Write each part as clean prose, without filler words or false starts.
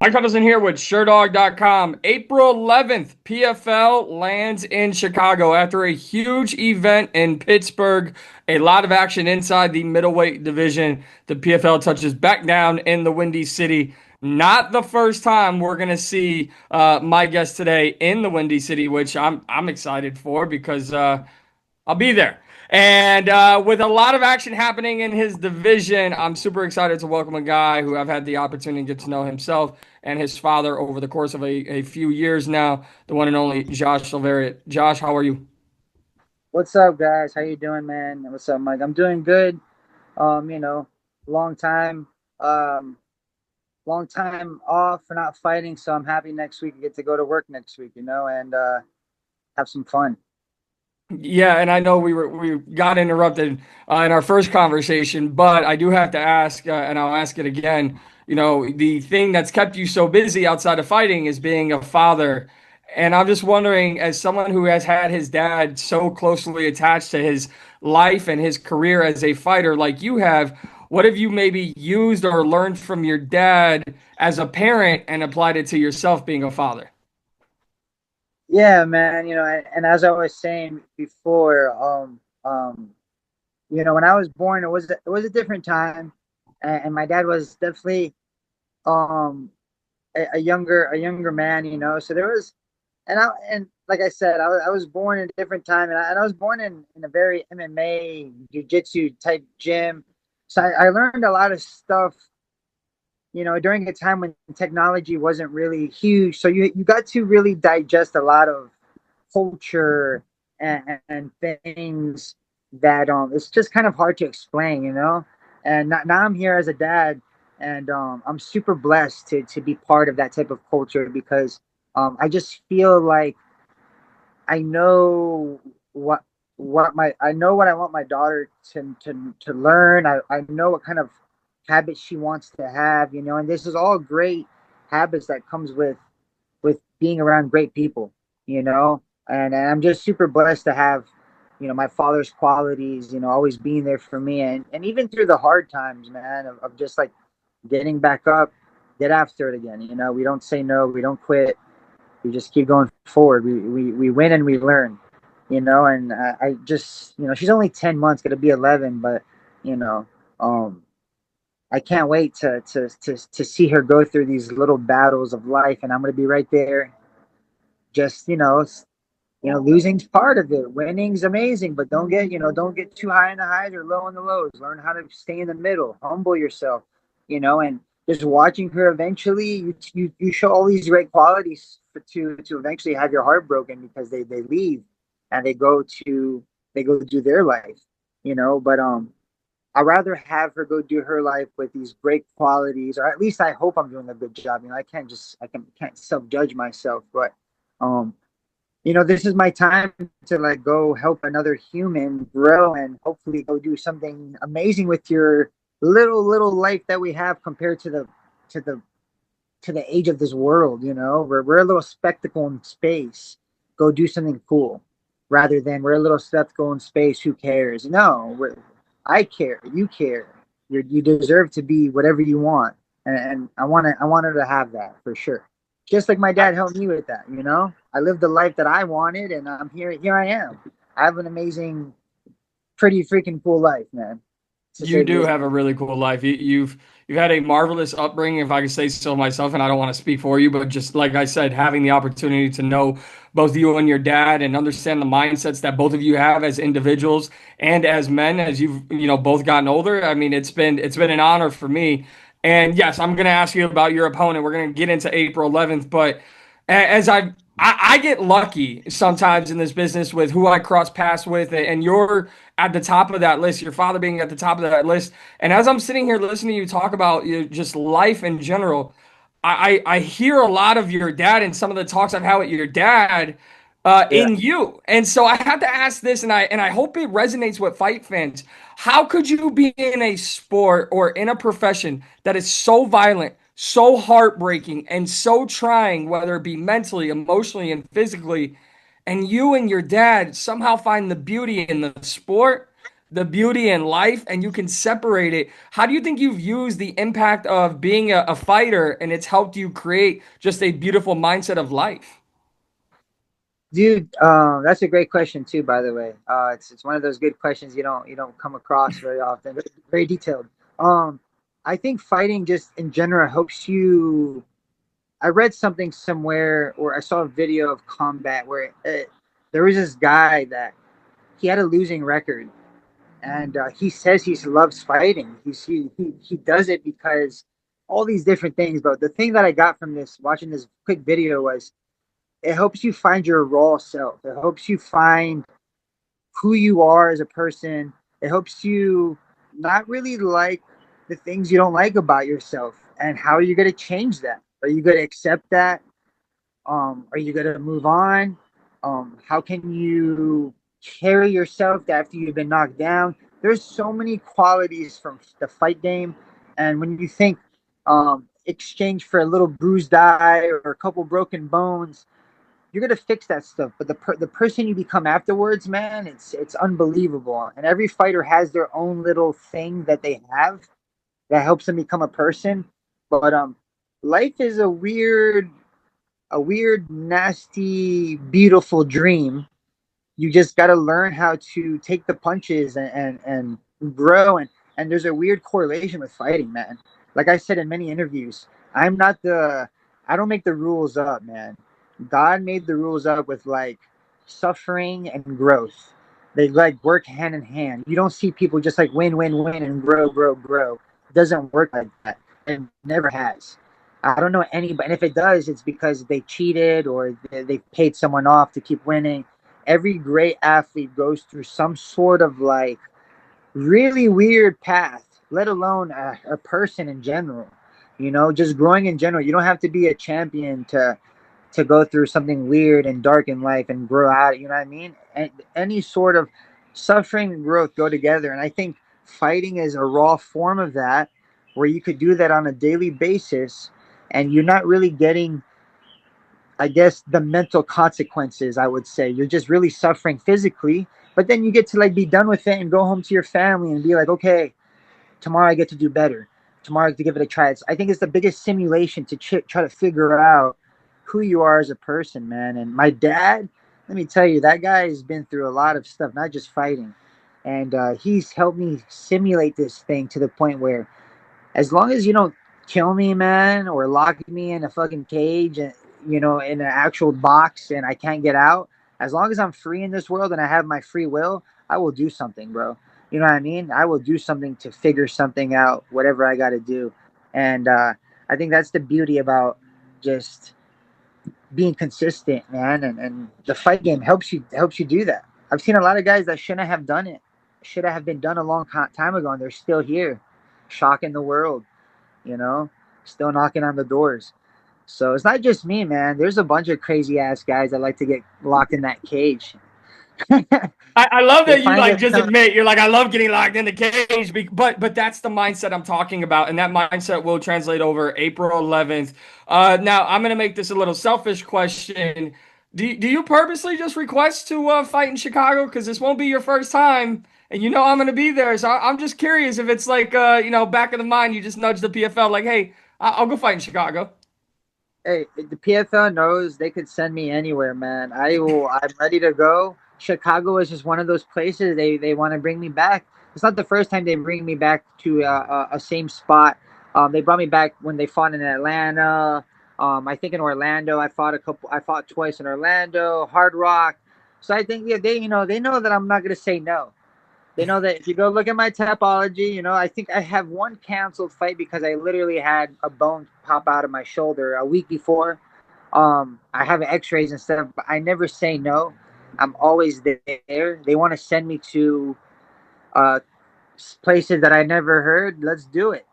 Mike Pendleton here with SureDog.com. April 11th, PFL lands in Chicago after a huge event in Pittsburgh. A lot of action inside the middleweight division. The PFL touches back down in the Windy City. Not the first time we're gonna see my guest today in the Windy City, which I'm excited for because I'll be there. And with a lot of action happening in his division, I'm super excited to welcome a guy who I've had the opportunity to get to know himself and his father over the course of a few years now, the one and only Josh Silveira. Josh, how are you? What's up, guys? How you doing, man? What's up, Mike? I'm doing good. You know, long time, um, long time off for not fighting, so I'm happy next week to get to go to work next week, and have some fun. Yeah, and I know we got interrupted in our first conversation, but I do have to ask, and I'll ask it again. You know, the thing that's kept you so busy outside of fighting is being a father, and I'm just wondering, as someone who has had his dad so closely attached to his life and his career as a fighter, like you have, what have you maybe used or learned from your dad as a parent and applied it to yourself being a father? Yeah, man. And as I was saying before, when I was born, it was a different time, and my dad was definitely um a younger man, So there was, and like I said, I was born in a different time, and I was born in a very MMA jiu-jitsu type gym. So I learned a lot of stuff, during a time when technology wasn't really huge. So you got to really digest a lot of culture and things that it's just kind of hard to explain. And now I'm here as a dad, and I'm super blessed to be part of that type of culture because I just feel like I know what I know what I want my daughter to learn. I know what kind of habits she wants to have, and this is all great habits that comes with being around great people, and I'm just super blessed to have, my father's qualities, always being there for me, and even through the hard times, man, of just like getting back up, get after it again. We don't say no, we don't quit, we just keep going forward. We win and we learn, and I just, she's only 10 months, gonna be 11, but you know, um, I can't wait to see her go through these little battles of life, and I'm gonna be right there. Just losing's part of it. Winning's amazing, but don't get too high in the highs or low in the lows. Learn how to stay in the middle. Humble yourself, and just watching her eventually, you show all these great qualities to eventually have your heart broken because they leave and they go do their life, But I'd rather have her go do her life with these great qualities, or at least I hope I'm doing a good job. I can't self judge myself, but um this is my time to like go help another human grow and hopefully go do something amazing with your little life that we have compared to the to the age of this world. We're a little spectacle in space. Go do something cool, rather than we're a little spectacle in space. Who cares? No, I care. You care. You deserve to be whatever you want, and I want her to have that for sure. Just like my dad helped me with that. I lived the life that I wanted, and I'm here. Here I am. I have an amazing, pretty freaking cool life, man. To You say the do least. have a really cool life. You've had a marvelous upbringing, if I could say so myself, and I don't want to speak for you, but just like I said, having the opportunity to know both you and your dad and understand the mindsets that both of you have as individuals and as men, as you've both gotten older. I mean, it's been an honor for me. And yes, I'm going to ask you about your opponent. We're going to get into April 11th, but as I get lucky sometimes in this business with who I cross paths with, and you're at the top of that list, your father being at the top of that list. And as I'm sitting here listening to you talk about just life in general, I hear a lot of your dad and some of the talks I've had with your dad Yeah. in you. And so I have to ask this, and I hope it resonates with fight fans. How could you be in a sport or in a profession that is so violent, so heartbreaking, and so trying, whether it be mentally, emotionally, and physically, and you and your dad somehow find the beauty in the sport? the beauty in life and you can separate it. How do you think you've used the impact of being a fighter and it's helped you create just a beautiful mindset of life? Dude, that's a great question too, by the way. It's one of those good questions you don't come across very often. Very detailed. Um, I think fighting just in general helps you. I read something somewhere, or I saw a video of combat where there was this guy that he had a losing record, and he says he loves fighting. He does it because all these different things. But the thing that I got from this watching this quick video was it helps you find your raw self. It helps you find who you are as a person. It helps you not really like the things you don't like about yourself, and how are you going to change that? Are you going to accept that? Are you going to move on? How can you carry yourself after you've been knocked down? There's so many qualities from the fight game. And when you think exchange for a little bruised eye or a couple broken bones, you're gonna fix that stuff. But the person you become afterwards, man, it's unbelievable. And every fighter has their own little thing that they have that helps them become a person. But life is a weird, nasty, beautiful dream. You just got to learn how to take the punches and grow. And there's a weird correlation with fighting, man. Like I said in many interviews, I'm not the I don't make the rules up, man. God made the rules up with like suffering and growth. They like work hand in hand. You don't see people just like win, win, win and grow, grow, grow. It doesn't work like that. It never has. I don't know anybody, and if it does, it's because they cheated or they paid someone off to keep winning. Every great athlete goes through some sort of like really weird path, let alone a person in general. Just growing in general. You don't have to be a champion to go through something weird and dark in life and grow out. You know what I mean? And any sort of suffering and growth go together. And I think fighting is a raw form of that, where you could do that on a daily basis, and you're not really getting, I guess, the mental consequences. I would say you're just really suffering physically, but then you get to like be done with it and go home to your family and be like, okay, tomorrow I get to do better. Tomorrow I get to give it a try. I think it's the biggest simulation to try to figure out who you are as a person, man. And my dad, let me tell you, that guy has been through a lot of stuff, not just fighting. And he's helped me simulate this thing to the point where, as long as you don't kill me, man, or lock me in a fucking cage and in an actual box and I can't get out, as long as I'm free in this world and I have my free will, I will do something, bro. You know what I mean? I will do something to figure something out, whatever I got to do. And I think that's the beauty about just being consistent, man. And the fight game helps you do that. I've seen a lot of guys that shouldn't have done it, should have been done a long time ago, and they're still here, shocking the world you know, still knocking on the doors. So it's not just me, man. There's a bunch of crazy ass guys that like to get locked in that cage. I love They that you find like it. just admit you're like I love getting locked in the cage, but that's the mindset I'm talking about, and that mindset will translate over April 11th. Now I'm gonna make this a little selfish question. Do you purposely just request to fight in Chicago because this won't be your first time, and you know I'm gonna be there, so I'm just curious if it's like back of the mind you just nudge the PFL like, hey, I'll go fight in Chicago. Hey, the PFL knows they could send me anywhere, man. I'm ready to go. Chicago is just one of those places they want to bring me back. It's not the first time they bring me back to a same spot. They brought me back when they fought in Atlanta. I think in Orlando, I fought twice in Orlando, Hard Rock. So I think, yeah, they know that I'm not gonna say no. They know that if you go look at my topology, I think I have one canceled fight because I literally had a bone pop out of my shoulder a week before. I have X-rays and stuff, but I never say no. I'm always there. They want to send me to uh, places that I never heard. Let's do it.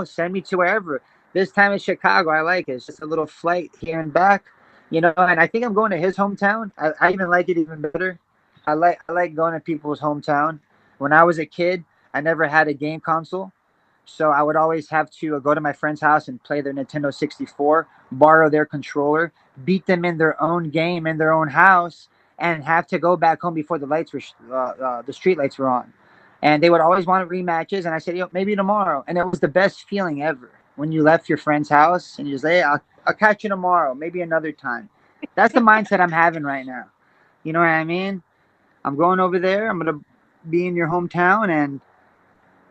Send me to wherever. This time in Chicago, I like it. It's just a little flight here and back. And I think I'm going to his hometown. I even like it even better. I like going to people's hometown. When I was a kid, I never had a game console, so I would always have to go to my friend's house and play their Nintendo 64, borrow their controller, beat them in their own game in their own house, and have to go back home before the street lights were on. and they would always want rematches. And I said, maybe tomorrow. And it was the best feeling ever when you left your friend's house and you just say, hey, I'll catch you tomorrow, maybe another time. That's the mindset I'm having right now. You know what I mean? I'm going over there. I'm gonna be in your hometown, and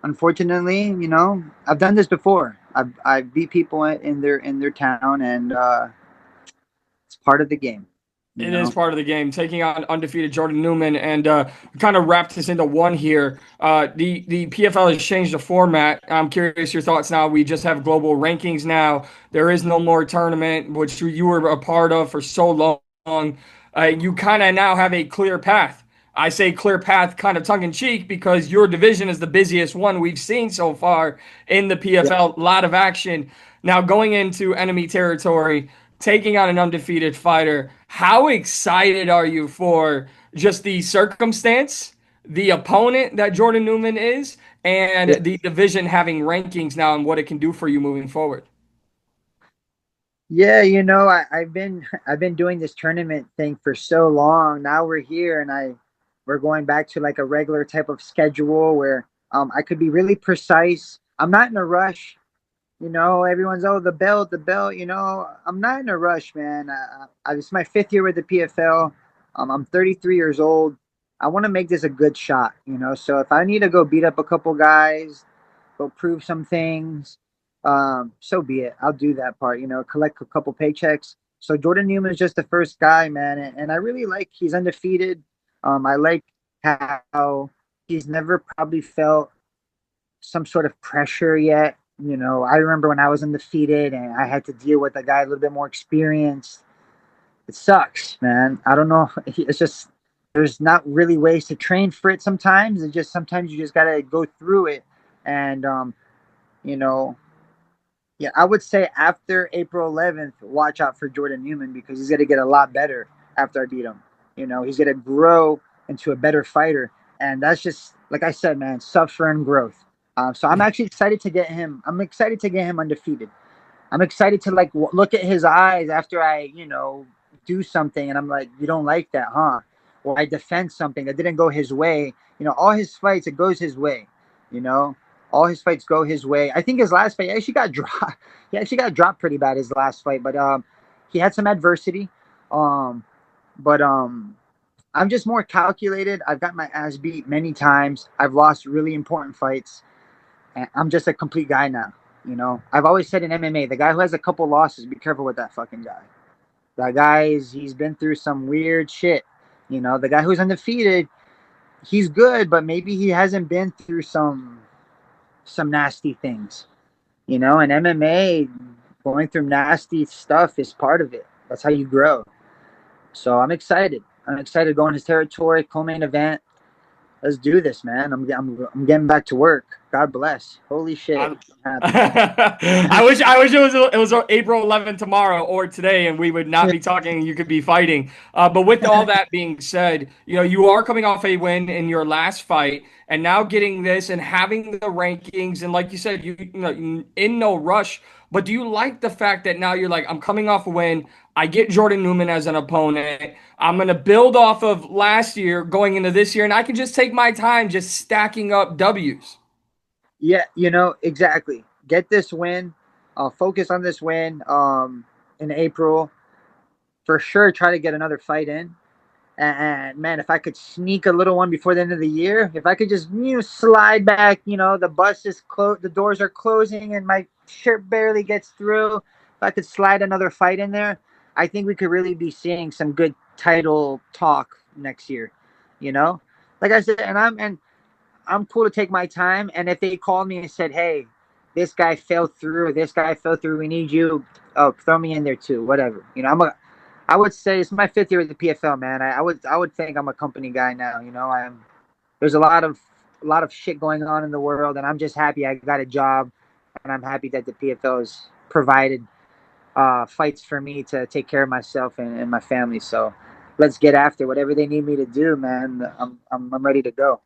unfortunately, I've done this before. I've beat people in their town, and it's part of the game. You It is know. part of the game, taking on undefeated Jordan Newman, and kind of wrap this into one here. The PFL has changed the format. I'm curious your thoughts now. We just have global rankings now. There is no more tournament, which you were a part of for so long. You kind of now have a clear path. I say clear path kind of tongue in cheek because your division is the busiest one we've seen so far in the Yeah. PFL. A lot of action. Now going into enemy territory, taking on an undefeated fighter. How excited are you for just the circumstance, the opponent that Jordan Newman is, Yeah. and the division having rankings now and what it can do for you moving forward? Yeah, I've been doing this tournament thing for so long. Now we're here, and we're going back to like a regular type of schedule where I could be really precise. I'm not in a rush. Everyone's, oh, the belt, the belt. I'm not in a rush, man. This is my fifth year with the PFL. I'm 33 years old. I want to make this a good shot. So if I need to go beat up a couple guys, go prove some things, so be it. I'll do that part. Collect a couple paychecks. So Jordan Newman is just the first guy, man, and I really like he's undefeated. I like how he's never probably felt some sort of pressure yet. I remember when I was undefeated and I had to deal with a guy a little bit more experienced. It sucks, man. I don't know. It's just there's not really ways to train for it sometimes. It's just sometimes you just gotta go through it. And you know, yeah, I would say after April 11th, watch out for Jordan Newman because he's gonna get a lot better after I beat him. He's gonna grow into a better fighter, and that's just like I said, man, suffer and growth. So I'm actually excited to get him. I'm excited to get him undefeated. I'm excited to like look at his eyes after I, do something, and I'm like, you don't like that, huh? Or I defend something that didn't go his way. All his fights, it goes his way. You know, all his fights go his way. I think his last fight he actually got dropped. He actually got dropped pretty bad his last fight, but he had some adversity. Um, but I'm just more calculated. I've got my ass beat many times. I've lost really important fights. And I'm just a complete guy now. I've always said in MMA, the guy who has a couple losses, be careful with that fucking guy. That guy he's been through some weird shit. The guy who's undefeated, he's good, but maybe he hasn't been through some nasty things. And MMA, going through nasty stuff is part of it. That's how you grow. So I'm excited. I'm excited to go in his territory, co-main event. Let's do this, man. I'm getting back to work. God bless. Holy shit. I, I'm happy. I wish it was April 11th tomorrow or today, and we would not be talking. And you could be fighting. But with all that being said, you are coming off a win in your last fight, and now getting this and having the rankings, and like you said, in no rush. But do you like the fact that now you're like, I'm coming off a win. I get Jordan Newman as an opponent. I'm gonna build off of last year going into this year, and I can just take my time, just stacking up W's. Yeah, exactly. Get this win. Focus on this win in April. For sure, try to get another fight in. And man, if I could sneak a little one before the end of the year, if I could just slide back, the bus is closed, the doors are closing, and my shirt barely gets through. If I could slide another fight in there, I think we could really be seeing some good title talk next year. You know, like I said, and I'm cool to take my time. And if they called me and said, "Hey, this guy fell through, this guy fell through, we need you," oh, throw me in there too. Whatever. I would say it's my fifth year with the PFL, man. I would think I'm a company guy now. There's a lot of shit going on in the world, and I'm just happy I got a job, and I'm happy that the PFL has provided fights for me to take care of myself and my family. So let's get after whatever they need me to do, man. I'm ready to go.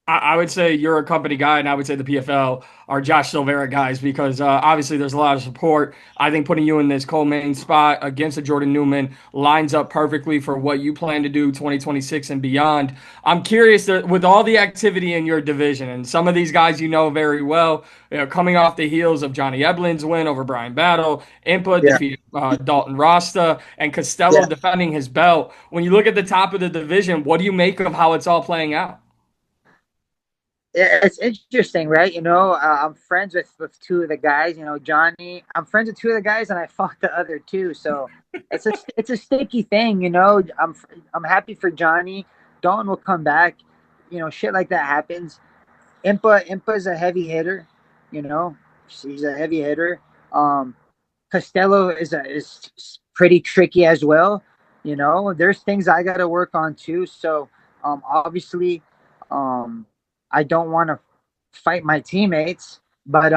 I would say you're a company guy, and I would say the PFL are Josh Silveira guys because obviously there's a lot of support. I think putting you in this co-main spot against a Jordan Newman lines up perfectly for what you plan to do 2026 and beyond. I'm curious that with all the activity in your division and some of these guys you know very well, coming off the heels of Johnny Eblin's win over Brian Battle, Impa Yeah, defeated Dalton Rasta, and Costello yeah. defending his belt. When you look at the top of the division, what do you make of how it's all playing out? It's interesting, right? I'm friends with two of the guys. Johnny. I'm friends with two of the guys, and I fought the other two. So it's a sticky thing. I'm happy for Johnny. Dalton will come back. Shit like that happens. Impa's a heavy hitter. You know, he's a heavy hitter. Um, Costello is pretty tricky as well. There's things I got to work on too. So obviously, um, I don't want to fight my teammates, but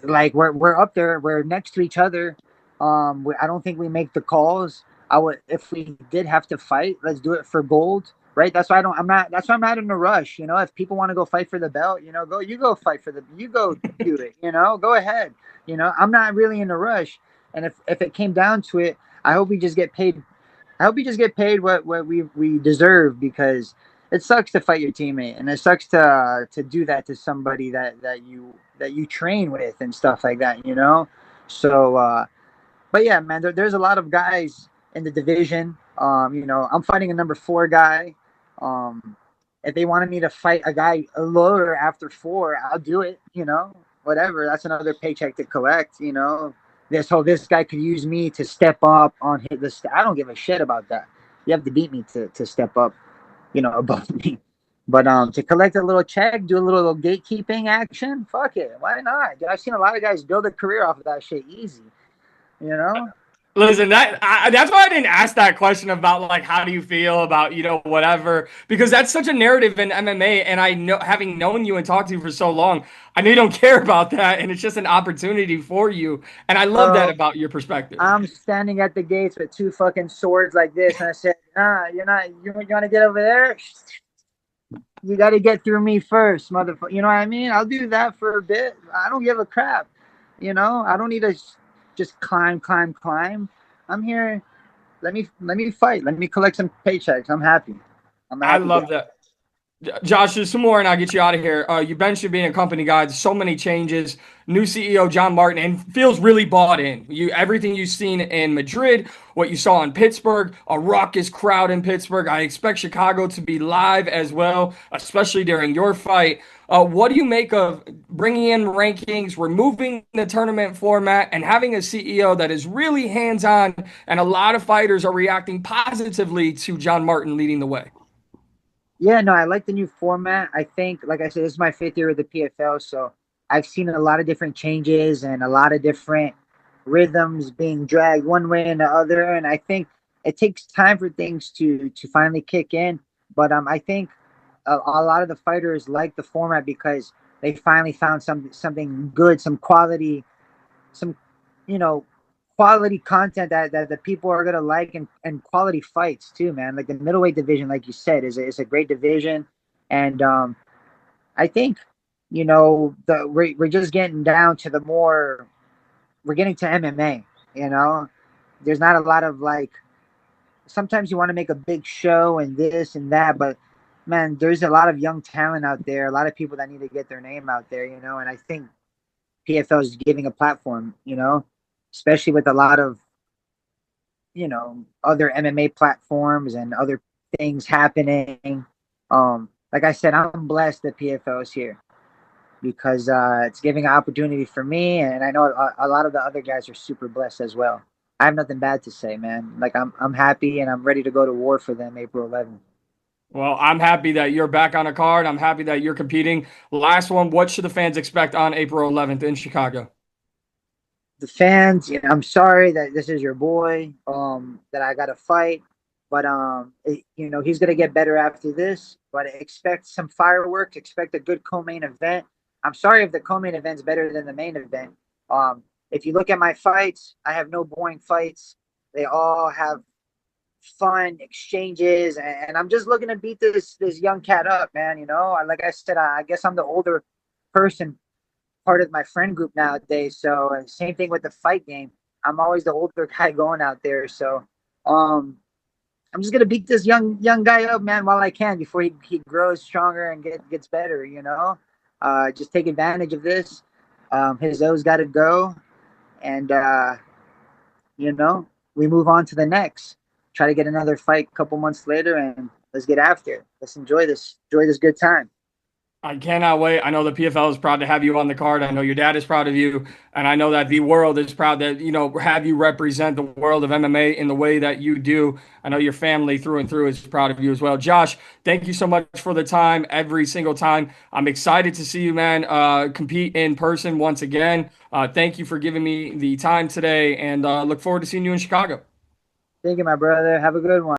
like we're up there, we're next to each other. I don't think we make the calls. I would if we did have to fight, let's do it for gold, right? That's why I don't. I'm not. That's why I'm not in a rush. If people want to go fight for the belt, go fight for the. You go do it. Go ahead. I'm not really in a rush. And if it came down to it, I hope we just get paid. I hope we just get paid what we deserve because it sucks to fight your teammate and it sucks to do that to somebody that you train with and stuff like that. So but yeah, man, there's a lot of guys in the division. I'm fighting a number 4 guy. If they wanted me to fight a guy lower after 4, I'll do it. Whatever. That's another paycheck to collect. This guy could use me to step up on his list. I don't give a shit about that. You have to beat me to step up. Above me. But to collect a little check, do a little gatekeeping action, fuck it, why not? I've seen a lot of guys build a career off of that shit easy. You know? Listen, that's why I didn't ask that question about like how do you feel about whatever because that's such a narrative in MMA, and I know having known you and talked to you for so long, I know you don't care about that, and it's just an opportunity for you, and I love that Bro, about your perspective. I'm standing at the gates with 2 fucking swords like this, and I said, nah, you're not. You want to get over there? You got to get through me first, motherfucker. You know what I mean? I'll do that for a bit. I don't give a crap. I don't need to just climb, climb, climb. I'm here. Let me fight. Let me collect some paychecks. I'm happy. I'm a I happy guy. love that. Josh, there's some more, and I'll get you out of here. You mentioned being a company guy. There's so many changes. New CEO John Martin, and feels really bought in. Everything you've seen in Madrid, what you saw in Pittsburgh, a raucous crowd in Pittsburgh. I expect Chicago to be live as well, especially during your fight. What do you make of bringing in rankings, removing the tournament format, and having a CEO that is really hands-on? And a lot of fighters are reacting positively to John Martin leading the way. Yeah, no, I like the new format. I think, like I said, this is my 5th year with the PFL, so I've seen a lot of different changes and a lot of different rhythms being dragged one way and the other. And I think it takes time for things to finally kick in. But I think a lot of the fighters like the format because they finally found something good, some you know quality content that the people are gonna like and quality fights too, man. Like the middleweight division, like you said, is a great division, and I think we're just getting down to the more we're getting to MMA. You know, there's not a lot of like sometimes you want to make a big show and this and that, but man, there's a lot of young talent out there, a lot of people that need to get their name out there, and I think PFL is giving a platform, especially with a lot of, other MMA platforms and other things happening. Like I said, I'm blessed that PFL is here because it's giving an opportunity for me, and I know a lot of the other guys are super blessed as well. I have nothing bad to say, man. Like I'm happy and I'm ready to go to war for them April 11th. Well, I'm happy that you're back on a card. I'm happy that you're competing. Last one, what should the fans expect on April 11th in Chicago? The fans, I'm sorry that this is your boy, that I got to fight, but he's gonna get better after this. But expect some fireworks. Expect a good co-main event. I'm sorry if the co-main event's better than the main event. If you look at my fights, I have no boring fights. They all have fun exchanges, and I'm just looking to beat this young cat up, man. Like I said, I guess I'm the older person part of my friend group nowadays. So same thing with the fight game. I'm always the older guy going out there. So um, I'm just gonna beat this young guy up, man, while I can before he grows stronger and gets better. Just take advantage of this. His O's got to go, and you know, we move on to the next. Try to get another fight a couple months later, and let's get after it. Let's enjoy this good time. I cannot wait. I know the PFL is proud to have you on the card. I know your dad is proud of you, and I know that the world is proud that have you represent the world of MMA in the way that you do. I know your family through and through is proud of you as well. Josh, thank you so much for the time every single time. I'm excited to see you, man, compete in person once again. Thank you for giving me the time today, and look forward to seeing you in Chicago. Thank you, my brother. Have a good one.